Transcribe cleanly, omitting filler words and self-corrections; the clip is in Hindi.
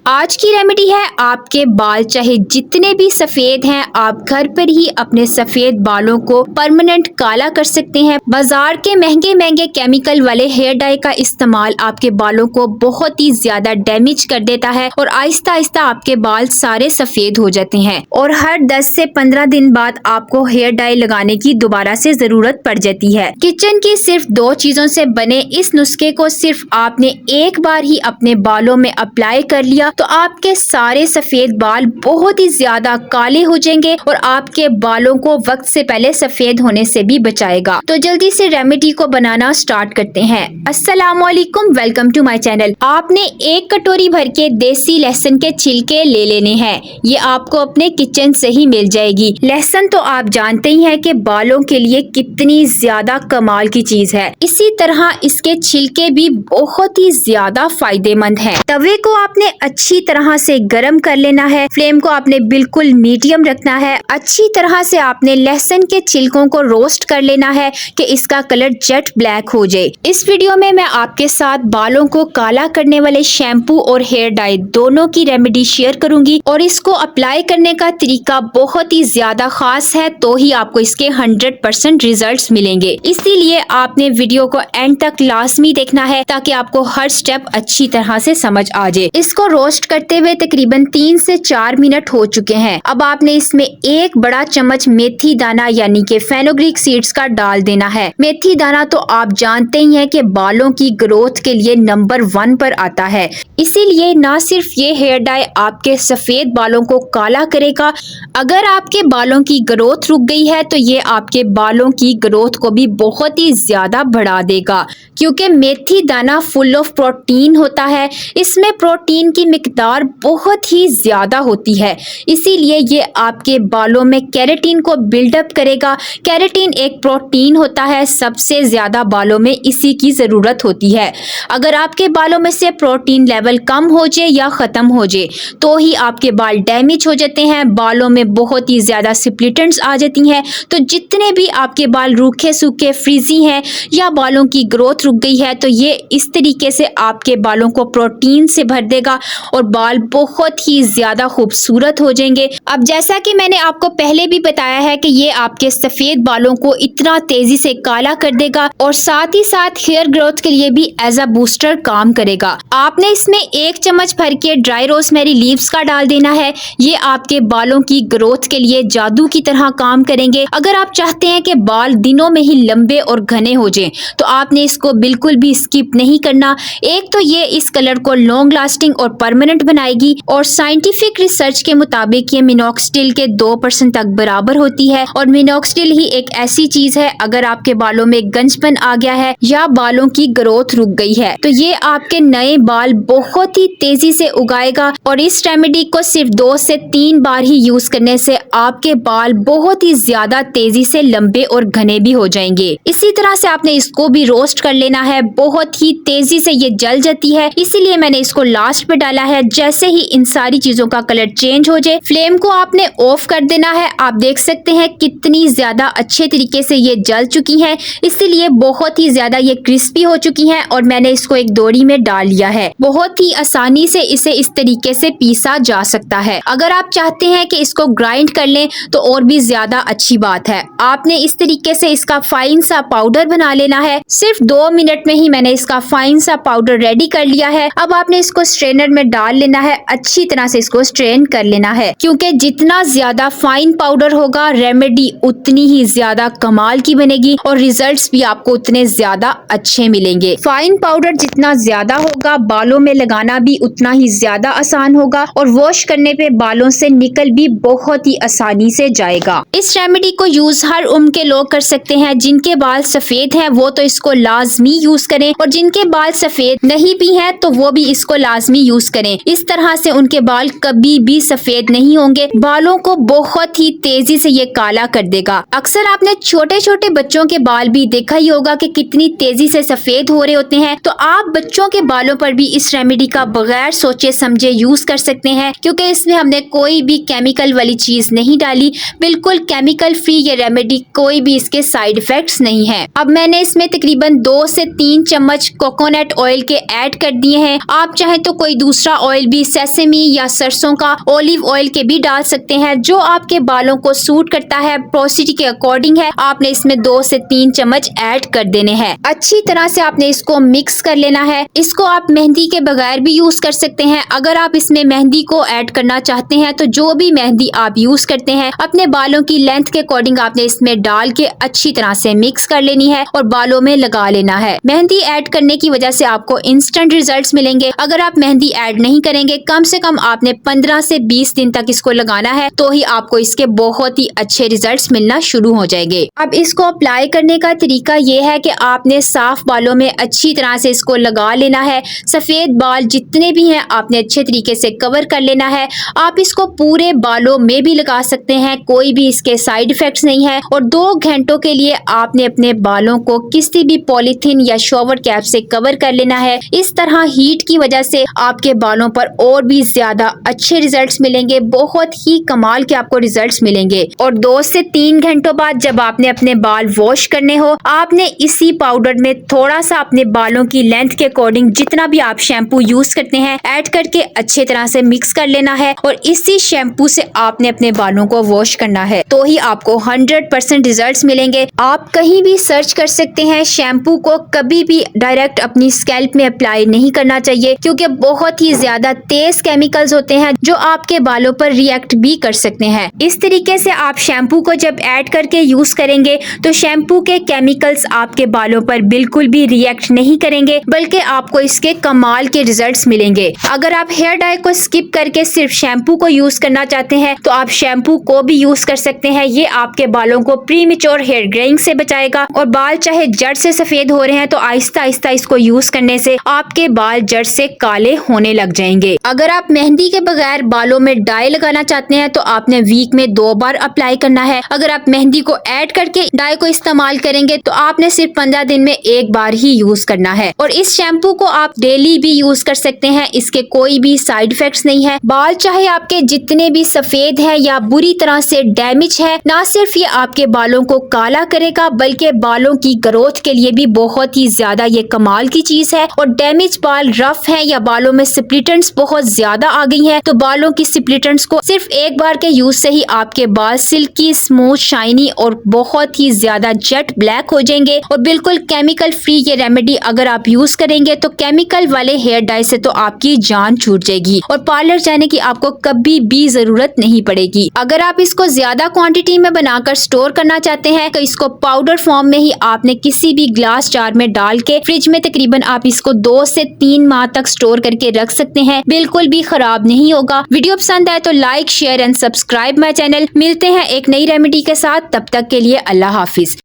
आज की रेमेडी है आपके बाल चाहे जितने भी सफेद हैं, आप घर पर ही अपने सफेद बालों को परमानेंट काला कर सकते हैं। बाजार के महंगे महंगे केमिकल वाले हेयर डाई का इस्तेमाल आपके बालों को बहुत ही ज्यादा डैमेज कर देता है और आहिस्ता आहिस्ता आपके बाल सारे सफेद हो जाते हैं और हर 10 से 15 दिन बाद आपको हेयर डाई लगाने की दोबारा से जरूरत पड़ जाती है। किचन की सिर्फ 2 चीजों से बने इस नुस्खे को सिर्फ आपने एक बार ही अपने बालों में अप्लाई कर लिया तो आपके सारे सफेद बाल बहुत ही ज्यादा काले हो जाएंगे और आपके बालों को वक्त से पहले सफेद होने से भी बचाएगा। तो जल्दी से रेमेडी को बनाना स्टार्ट करते हैं। अस्सलामुअलैकुम, वेलकम टू माय चैनल। आपने 1 कटोरी भर के देसी लहसुन के छिलके ले लेने हैं। ये आपको अपने किचन से ही मिल जाएगी। लहसुन तो आप जानते ही हैं कि बालों के लिए कितनी ज्यादा कमाल की चीज है। इसी तरह इसके छिलके भी बहुत ही ज्यादा फायदेमंद हैं। तवे को आपने अच्छी तरह से गर्म कर लेना है। फ्लेम को आपने बिल्कुल मीडियम रखना है। अच्छी तरह से आपने लहसुन के छिलकों को रोस्ट कर लेना है कि इसका कलर जेट ब्लैक हो जाए। इस वीडियो में मैं आपके साथ बालों को काला करने वाले शैम्पू और हेयर डाई दोनों की रेमेडी शेयर करूंगी और इसको अप्लाई करने का तरीका बहुत ही ज्यादा खास है, तो ही आपको इसके 100% रिजल्ट्स मिलेंगे। इसीलिए आपने वीडियो को एंड तक लाजमी देखना है ताकि आपको हर स्टेप अच्छी तरह से समझ आ जाए। इसको रोस्ट करते हुए तकरीबन 3 से 4 मिनट हो चुके हैं। अब आपने इसमें 1 बड़ा चम्मच मेथी दाना यानी कि फेनुग्रीक सीड्स का डाल देना है। मेथी दाना तो आप जानते ही हैं कि बालों की ग्रोथ के लिए नंबर 1 पर आता है। इसीलिए ना सिर्फ ये हेयर डाई आपके सफेद बालों को काला करेगा, अगर आपके बालों की ग्रोथ रुक गई है तो ये आपके बालों की ग्रोथ को भी बहुत ही ज्यादा बढ़ा देगा, क्योंकि मेथी दाना फुल ऑफ प्रोटीन होता है। इसमें प्रोटीन की मिकदार बहुत ही ज्यादा होती है, इसीलिए ये आपके बालों में केराटिन को बिल्डअप करेगा। केराटिन एक प्रोटीन होता है, सबसे ज्यादा बालों में इसी की जरूरत होती है। अगर आपके बालों में से प्रोटीन लेवल कम हो जाए या खत्म हो जाए तो ही आपके बाल डैमेज हो जाते हैं, बालों में बहुत ही ज्यादा स्प्लिटेंट्स आ जाती हैं। तो जितने भी आपके बाल रूखे सूखे फ्रीजी हैं या बालों की ग्रोथ रुक गई है तो ये इस तरीके से आपके बालों को प्रोटीन से भर देगा और बाल बहुत ही ज्यादा खूबसूरत हो जाएंगे। अब जैसा कि मैंने आपको पहले भी बताया है कि ये आपके सफेद बालों को इतना तेजी से काला कर देगा और साथ ही साथ हेयर ग्रोथ के लिए भी एज अ बूस्टर काम करेगा। आपने इसमें 1 चम्मच भर के ड्राई रोजमेरी लीव्स का डाल देना है। ये आपके बालों की ग्रोथ के लिए जादू की तरह काम करेंगे। अगर आप चाहते हैं कि बाल दिनों में ही लंबे और घने हो जाएं तो आपने इसको बिल्कुल भी स्किप नहीं करना। एक तो ये इस कलर को लॉन्ग लास्टिंग और परमानेंट बनाएगी और साइंटिफिक रिसर्च के मुताबिक ये मिनॉक्सिडिल के 2% तक बराबर होती है और मिनॉक्सिडिल ही एक ऐसी चीज है अगर आपके बालों में गंजपन आ गया है या बालों की ग्रोथ रुक गई है तो ये आपके नए बाल बहुत ही तेजी से उगाएगा। और इस रेमेडी को सिर्फ 2 से 3 बार ही यूज करने से आपके बाल बहुत ही ज्यादा तेजी से लंबे और घने भी हो जाएंगे। इसी तरह से आपने इसको भी रोस्ट कर लेना है। बहुत ही तेजी से ये जल जाती है, इसीलिए मैंने इसको लास्ट पे डाला है। जैसे ही इन सारी चीजों का कलर चेंज हो जाए फ्लेम को आपने ऑफ कर देना है। आप देख सकते हैं कितनी ज्यादा अच्छे तरीके से ये जल चुकी हैं, इसीलिए बहुत ही ज्यादा ये क्रिस्पी हो चुकी हैं और मैंने इसको एक दोरी में डाल लिया है। बहुत ही आसानी से इसे इस तरीके से पीसा जा सकता है। अगर आप चाहते हैं कि इसको ग्राइंड कर लें तो और भी ज्यादा अच्छी बात है। आपने इस तरीके से इसका फाइन सा पाउडर बना लेना है। सिर्फ 2 मिनट में ही मैंने इसका फाइन सा पाउडर रेडी कर लिया है। अब आपने इसको स्ट्रेनर में डाल लेना है, अच्छी तरह से इसको स्ट्रेन कर लेना है, क्योंकि जितना ज्यादा फाइन पाउडर होगा रेमेडी उतनी ही ज्यादा कमाल की बनेगी और रिजल्ट्स भी आपको उतने ज्यादा अच्छे मिलेंगे। फाइन पाउडर जितना ज्यादा होगा बालों में लगाना भी उतना ही ज्यादा आसान होगा और वॉश करने पे बालों से निकल भी बहुत ही आसानी से जाएगा। इस रेमेडी को यूज हर उम्र के लोग कर सकते हैं। जिनके बाल सफेद हैं वो तो इसको लाजमी यूज करें और जिनके बाल सफेद नहीं भी हैं तो वो भी इसको लाजमी यूज करें। इस तरह से उनके बाल कभी भी सफेद नहीं होंगे। बालों को बहुत ही तेजी से ये काला कर देगा। अक्सर आपने छोटे छोटे बच्चों के बाल भी देखा ही होगा कि कितनी तेजी से सफेद हो रहे होते हैं, तो आप बच्चों के बालों पर भी इस रेमेडी का बगैर सोचे समझे यूज कर सकते हैं, क्योंकि इसमें हमने कोई भी केमिकल वाली चीज नहीं डाली। बिल्कुल केमिकल फ्री ये रेमेडी, कोई भी इसके साइड इफेक्ट्स नहीं है। अब मैंने इसमें तकरीबन 2 से 3 चम्मच कोकोनट ऑयल के ऐड कर दिए हैं। आप चाहे तो कोई दूसरा ऑयल भी सेसेमी या सरसों का ऑलिव ऑयल के भी डाल सकते हैं, जो आपके बालों को सूट करता है। पोरोसिटी के अकॉर्डिंग है, आपने इसमें 2 से 3 चम्मच ऐड कर देने हैं। अच्छी तरह से आपने इसको मिक्स कर लेना है। इसको आप मेहंदी के बगैर भी यूज कर सकते हैं। अगर आप इसमें मेहंदी को ऐड करना चाहते हैं तो जो भी मेहंदी आप यूज करते हैं अपने बालों की लेंथ के अकॉर्डिंग आपने इसमें डाल के अच्छी तरह से मिक्स कर लेनी है और बालों में लगा लेना है। मेहंदी ऐड करने की वजह से आपको इंस्टेंट रिजल्ट्स मिलेंगे। अगर आप मेहंदी ऐड नहीं करेंगे, कम से कम आपने 15 से 20 दिन तक इसको लगाना है, तो ही आपको इसके बहुत ही अच्छे रिजल्ट्स मिलना शुरू हो जाएंगे। अब इसको अप्लाई करने का तरीका ये है कि आपने साफ बालों में अच्छी तरह से इसको लगा लेना है। सफेद बाल जितने भी हैं आपने अच्छे तरीके से कवर कर लेना है। आप इसको पूरे बालों में भी लगा सकते हैं, कोई भी इसके साइड इफेक्ट्स नहीं है। और 2 घंटों के लिए आपने अपने बालों को किसी भी पॉलीथीन या शॉवर कैप से कवर कर लेना है। इस तरह हीट की वजह से आपके बालों पर और भी ज्यादा अच्छे रिजल्ट्स मिलेंगे, बहुत ही कमाल के आपको रिजल्ट्स मिलेंगे। और 2 से 3 घंटों बाद जब आपने अपने बाल वॉश करने हो, आपने इसी पाउडर में थोड़ा सा अपने बालों की लेंथ के अकॉर्डिंग जितना भी आप शैम्पू यूज करते हैं ऐड करके अच्छे तरह से मिक्स कर लेना है। और इसी शैम्पू से आपने अपने बालों को वॉश करना है, तो ही आपको 100% रिजल्ट्स मिलेंगे। आप कहीं भी सर्च कर सकते हैं, शैम्पू को कभी भी डायरेक्ट अपनी स्कैल्प में अप्लाई नहीं करना चाहिए, क्योंकि बहुत ही ज्यादा तेज केमिकल्स होते हैं जो आपके बालों पर रिएक्ट भी कर सकते हैं। इस तरीके से आप शैम्पू को जब ऐड करके यूज करेंगे तो शैम्पू के केमिकल्स आपके बालों पर बिल्कुल भी रिएक्ट नहीं करेंगे, बल्कि आपको इसके कमाल के रिजल्ट्स मिलेंगे। अगर आप हेयर डाई को स्किप करके सिर्फ शैम्पू को यूज करना चाहते हैं तो आप शैम्पू को भी यूज कर सकते हैं। ये आपके बालों को प्रीमेच्योर हेयर ग्रेइंग से बचाएगा। और बाल चाहे जड़ से सफेद हो रहे हैं तो आहिस्ता आहिस्ता इसको यूज करने से आपके बाल जड़ से काले होने लग जाएंगे। अगर आप मेहंदी के बगैर बालों में डाई लगाना चाहते हैं तो आपने वीक में 2 बार अप्लाई करना है। अगर आप मेहंदी को ऐड करके डाई को इस्तेमाल करेंगे तो आपने सिर्फ 15 दिन में 1 बार ही यूज करना है। और इस शैम्पू को आप डेली भी यूज कर सकते हैं, इसके कोई भी साइड इफेक्ट्स नहीं है। बाल चाहे आपके जितने भी सफेद है या बुरी तरह से डैमेज है, ना सिर्फ ये आपके बालों को काला करेगा बल्कि बालों की ग्रोथ के लिए भी बहुत ही ज्यादा ये कमाल की चीज है। और डैमेज बाल, रफ है या बालों में स्प्लिटेंट्स बहुत ज्यादा आ गई हैं, तो बालों की स्प्लिटेंट्स को सिर्फ 1 बार के यूज से ही आपके बाल सिल्की, स्मूथ, शाइनी और बहुत ही ज्यादा जेट ब्लैक हो जाएंगे। और बिल्कुल केमिकल फ्री ये रेमेडी अगर आप यूज करेंगे तो केमिकल वाले हेयर डाई से तो आपकी जान छूट जाएगी और पार्लर जाने की आपको कभी भी जरूरत नहीं पड़ेगी। अगर आप इसको ज्यादा क्वांटिटी में बनाकर स्टोर करना चाहते हैं तो इसको पाउडर फॉर्म में ही आपने किसी भी ग्लास जार में डाल के फ्रिज में तकरीबन आप इसको 2 से 3 माह तक स्टोर करके रख सकते हैं, बिल्कुल भी खराब नहीं होगा। वीडियो पसंद आए तो like, share and subscribe my channel. मिलते हैं एक नई रेमेडी के साथ, तब तक के लिए अल्लाह हाफिज।